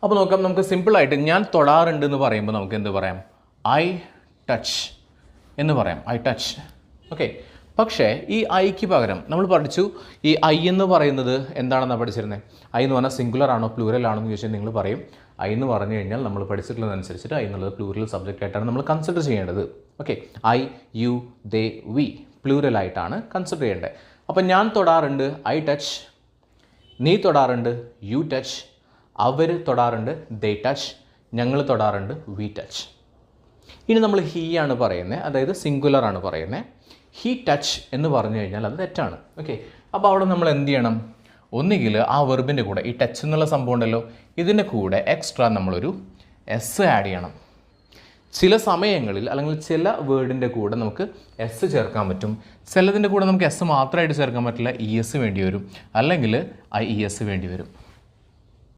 അപ്പോൾ നോക്കാം, നമുക്ക് സിമ്പിളായിട്ട് ഞാൻ തൊടാറുണ്ട് എന്ന് പറയുമ്പോൾ നമുക്ക് എന്ത് പറയാം? ഐ ടച്ച് എന്ന് പറയാം. I touch. ഓക്കെ. പക്ഷേ ഈ ഐക്ക് പകരം നമ്മൾ പഠിച്ചു ഈ ഐ എന്ന് പറയുന്നത് എന്താണെന്നാണ് പഠിച്ചിരുന്നത്? ഐ എന്ന് പറഞ്ഞാൽ സിംഗുലർ ആണോ പ്ലൂറൽ ആണോ എന്ന് ചോദിച്ചാൽ നിങ്ങൾ പറയും ഐ എന്ന് പറഞ്ഞു കഴിഞ്ഞാൽ നമ്മൾ പഠിച്ചിട്ടുള്ളതനുസരിച്ചിട്ട് ഐ എന്നുള്ളത് പ്ലൂറൽ സബ്ജക്റ്റ് ആയിട്ടാണ് നമ്മൾ കൺസിഡർ ചെയ്യേണ്ടത്. Okay. I, you, they, we പ്ലൂറലായിട്ടാണ് കൺസിഡർ ചെയ്യേണ്ടത്. അപ്പം ഞാൻ തൊടാറുണ്ട്, ഐ ടച്ച്. നീ തൊടാറുണ്ട്, യു ടച്ച്. അവർ തൊടാറുണ്ട്, ദേ ടച്ച്. ഞങ്ങൾ തൊടാറുണ്ട്, വി ടച്ച്. ഇനി നമ്മൾ ഹീ ആണ് പറയുന്നത്, അതായത് സിംഗുലർ ആണ് പറയുന്നത്. ഹീ ടച്ച് എന്ന് പറഞ്ഞു കഴിഞ്ഞാൽ അത് തെറ്റാണ്. ഓക്കെ. അപ്പോൾ അവിടെ നമ്മൾ എന്ത് ചെയ്യണം? ഒന്നുകിൽ ആ വെർബിൻ്റെ കൂടെ ഈ ടച്ച് എന്നുള്ള സംഭവം ഉണ്ടല്ലോ, ഇതിൻ്റെ കൂടെ എക്സ്ട്രാ നമ്മളൊരു എസ് ആഡ് ചെയ്യണം. ചില സമയങ്ങളിൽ അല്ലെങ്കിൽ ചില വേർഡിൻ്റെ കൂടെ നമുക്ക് എസ് ചേർക്കാൻ പറ്റും. ചിലതിൻ്റെ കൂടെ നമുക്ക് എസ് മാത്രമായിട്ട് ചേർക്കാൻ പറ്റില്ല, ഇ എസ് വേണ്ടി വരും, അല്ലെങ്കിൽ ഐ ഇ എസ് വേണ്ടി വരും.